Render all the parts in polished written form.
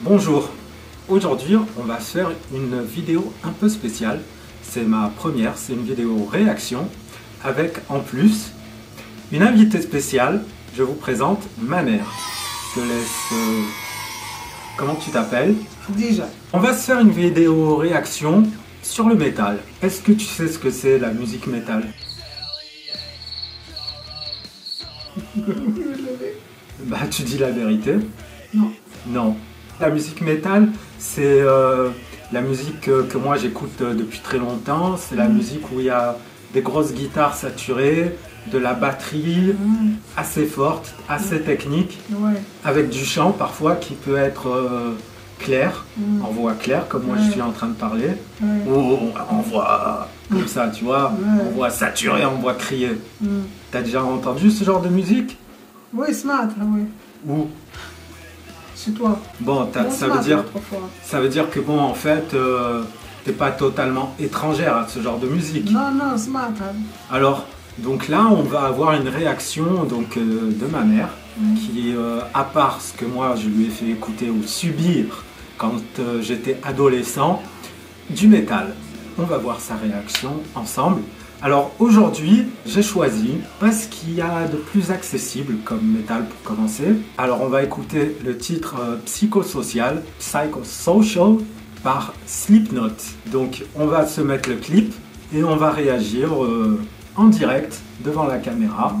Bonjour, aujourd'hui on va faire une vidéo un peu spéciale. C'est ma première, c'est une vidéo réaction avec en plus une invitée spéciale. Je vous présente ma mère. Je te laisse... Comment tu t'appelles? Déjà. On va se faire une vidéo réaction sur le métal. Est-ce que tu sais ce que c'est la musique métal? Bah tu dis la vérité. Non. Non. La musique métal, c'est la musique que moi j'écoute depuis très longtemps. C'est la musique où il y a des grosses guitares saturées, de la batterie assez forte, assez technique, Ouais. avec du chant parfois qui peut être clair, en voix claire, comme moi je suis en train de parler, ou en voix comme ça, tu vois, en voix saturée, en voix criée. T'as déjà entendu ce genre de musique? Oui, smart, oui. Ou C'est toi. bon, ça veut dire que bon, en fait, t'es pas totalement étrangère à ce genre de musique. Non, non, smart. Alors, donc là, on va avoir une réaction donc de ma mère, qui, à part ce que moi je lui ai fait écouter ou subir quand j'étais adolescent, du métal. On va voir sa réaction ensemble. Alors aujourd'hui, j'ai choisi parce qu'il y a de plus accessible comme métal pour commencer. Alors on va écouter le titre Psychosocial, Psychosocial par Slipknot. Donc on va se mettre le clip et on va réagir en direct devant la caméra.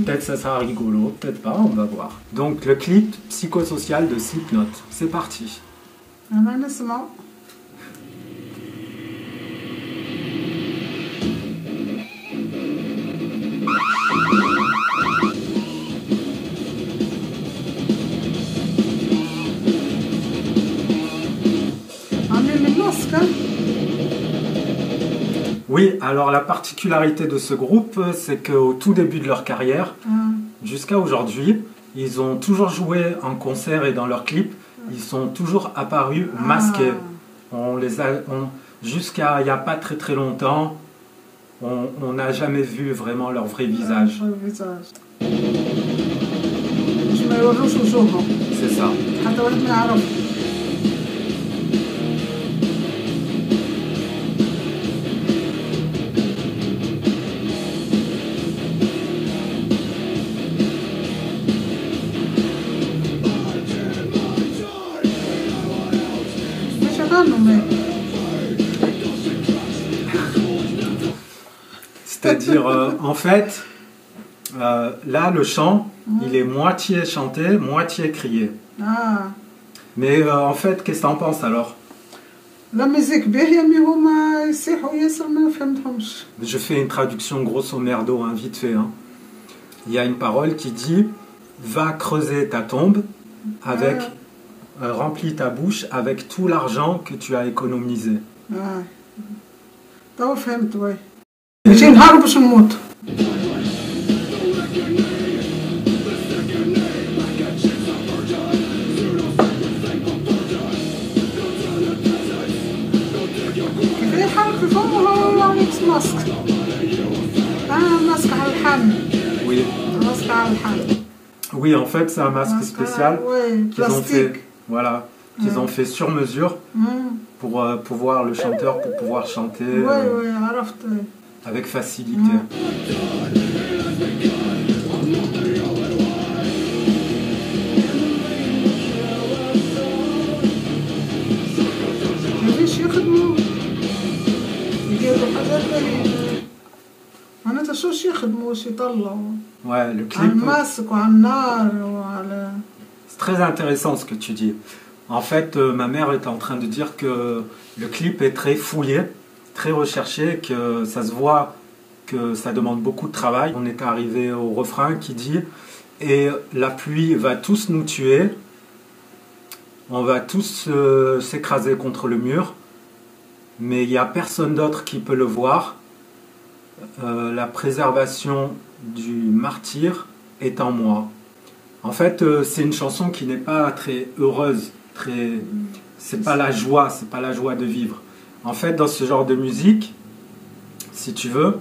Peut-être ça sera rigolo, peut-être pas, on va voir. Donc le clip Psychosocial de Slipknot, c'est parti. أنا نسمع. عاملين من النص كان. Oui, alors la particularité de ce groupe, c'est qu'au tout début de leur carrière, jusqu'à aujourd'hui, ils ont toujours joué en concert et dans leurs clips, ils sont toujours apparus masqués. Jusqu'à il n'y a pas très très longtemps, on n'a jamais vu vraiment leur vrai visage. باش ما يوروش وجوههم. C'est ça. حتى واحد ما يعرف. باش يغنوا ما. C'est-à-dire, en fait, là, le chant, il est moitié chanté, moitié crié. آه. Mais en fait, qu'est-ce que t'en penses alors? لا ميزيك باهية مي هما يصيحوا ياسر ما فهمتهمش. Je fais une traduction grosso merdo, hein, vite fait. Hein. Il y a une parole qui dit « Va creuser ta tombe avec remplis ta bouche avec tout l'argent que tu as économisé. آه. توا فهمت وي. ماشي نهار باش نموت. كيف يحرك في فمه وهو لابس ماسك. ماسك على الحامل. Oui. ماسك على الحامل. Oui, en fait, c'est un masque spécial Oui, qu'ils ont fait, plastique. voilà, qu'ils ont fait sur mesure pour pouvoir le chanteur pour pouvoir chanter Oui, oui, عرفت. avec facilité. كيفاش يخدموا يديروا حاجات باهية. معناتها شوش يخدموا واش يطلعوا Ouais, le على clip, الماسك وعلى النار وعلى. c'est très intéressant ce que tu dis. En fait, ma mère est en train de dire que le clip est très fouillé, très recherché, que ça se voit que ça demande beaucoup de travail. On est arrivé au refrain qui dit « Et la pluie va tous nous tuer, on va tous s'écraser contre le mur, mais il n'y a personne d'autre qui peut le voir. La préservation du martyr est en moi. » En fait, c'est une chanson qui n'est pas très heureuse, c'est pas la joie, c'est pas la joie de vivre. En fait, dans ce genre de musique, si tu veux,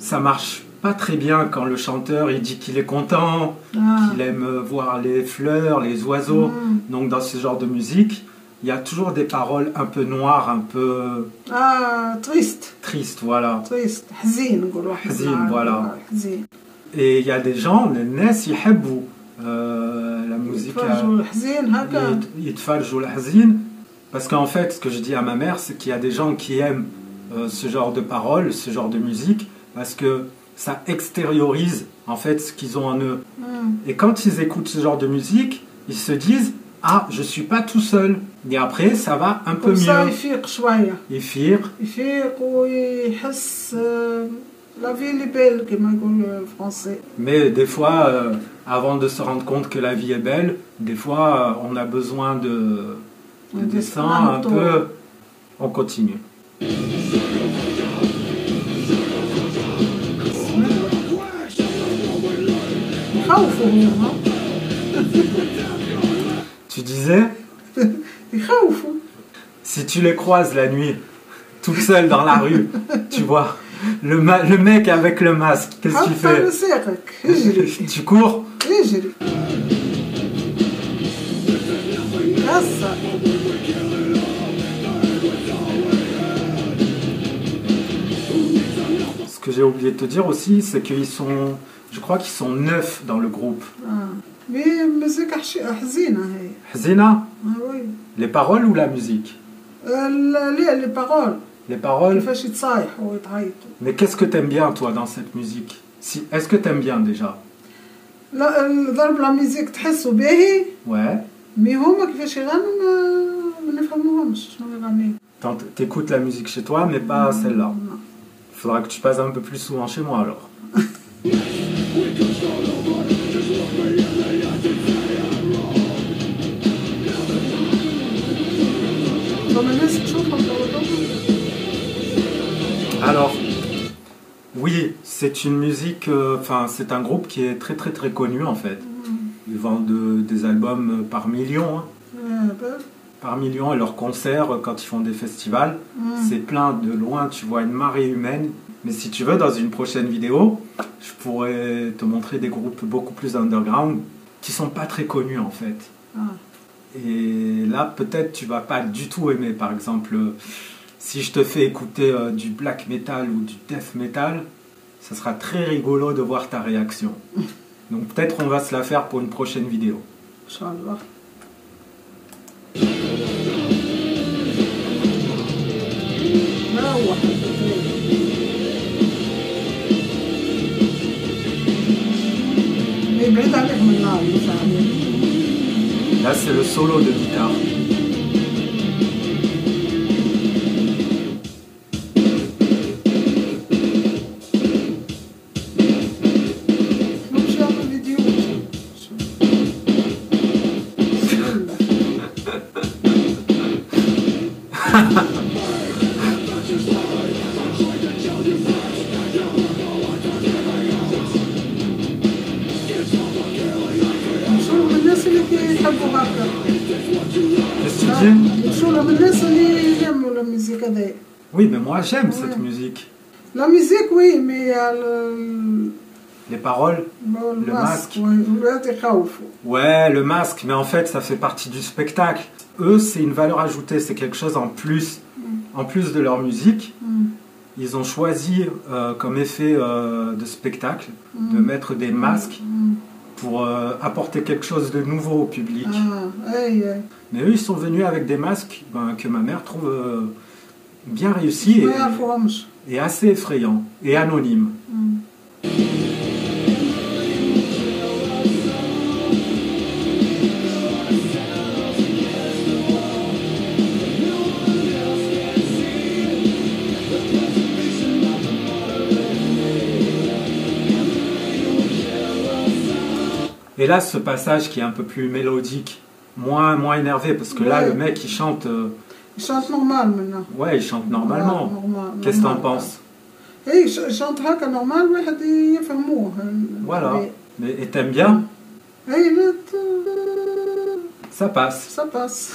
ça marche pas très bien quand le chanteur il dit qu'il est content, qu'il aime voir les fleurs, les oiseaux. Donc dans ce genre de musique, il y a toujours des paroles un peu noires, un peu... triste. Triste, voilà. Triste. حزين نقولوا. حزين, voilà. حزين. Et il y a des gens, الناس يحبوا la musique... يتفرجوا الحزين هكا. يتفرجوا الحزين. Parce qu'en fait, ce que je dis à ma mère, c'est qu'il y a des gens qui aiment ce genre de paroles, ce genre de musique, parce que ça extériorise en fait ce qu'ils ont en eux. Et quand ils écoutent ce genre de musique, ils se disent « Ah, je suis pas tout seul ». Et après, ça va un peu mieux. يفيق شوية. يفيق ويحس la vie est belle, comme le français. Mais des fois, avant de se rendre compte que la vie est belle, des fois, on a besoin de descendre un peu. On continue. Tu disais si tu les croises la nuit, tout seul dans la rue, tu vois, le mec avec le masque, qu'est-ce qu'il fait? Tu cours? Ce que j'ai oublié de te dire aussi, c'est qu'ils sont, je crois qu'ils sont 9 dans le groupe. Mais musique حزينة هي. حزينة? Oui. Les paroles ou la musique? Les paroles. Les paroles? كيفاش يتصايحوا ويتعيطوا. Mais qu'est-ce que t'aimes bien toi dans cette musique? Est-ce que t'aimes bien déjà? لا ضرب لا ميوزيك تحسوا باهي. Ouais. مي هما كيفاش يغنوا ما نفهموهمش شنو يغنيو. T'écoutes la musique chez toi, mais pas celle-là. Il faudra que tu passes un peu plus souvent chez moi alors. Alors, oui, c'est une musique, c'est un groupe qui est très très très connu en fait. Ils vendent des albums par millions. Par millions, et leurs concerts, quand ils font des festivals, c'est plein de loin, tu vois une marée humaine. Mais si tu veux, dans une prochaine vidéo, je pourrais te montrer des groupes beaucoup plus underground qui sont pas très connus en fait. Et là, peut-être tu vas pas du tout aimer. Par exemple, si je te fais écouter du black metal ou du death metal, ça sera très rigolo de voir ta réaction. Donc peut-être on va se la faire pour une prochaine vidéo. Inch'Allah. Là, c'est le solo de guitare. Qu'est-ce que tu dis? Oui, mais moi j'aime cette musique. La musique, oui, mais les paroles, le masque. Ouais, le masque, mais en fait ça fait partie du spectacle. Eux, c'est une valeur ajoutée, c'est quelque chose en plus de leur musique. Ils ont choisi comme effet de spectacle de mettre des masques pour apporter quelque chose de nouveau au public. Mais eux, ils sont venus avec des masques que ma mère trouve bien réussis et assez effrayants et anonymes. Et là, ce passage qui est un peu plus mélodique, moins énervé, parce que là, le mec, il chante... il chante normal maintenant. Ouais, il chante normalement. Qu'est-ce que t'en penses? Il chante هكا normal, واحد يفهموه. Voilà. Et t'aimes bien? Ça passe. Ça passe.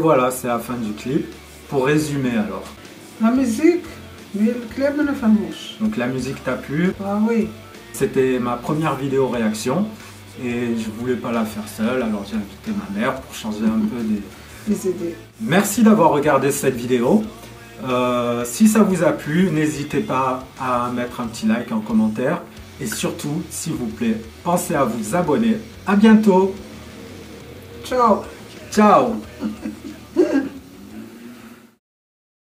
voilà, c'est la fin du clip. Pour résumer alors. La musique, mais le clip ne fait mouche. Donc la musique t'a plu. Ah oui. C'était ma première vidéo réaction et je voulais pas la faire seule, alors j'ai invité ma mère pour changer un peu des idées. Merci d'avoir regardé cette vidéo. Si ça vous a plu, n'hésitez pas à mettre un petit like en commentaire. Et surtout, s'il vous plaît, pensez à vous abonner. À bientôt. Ciao. Ciao.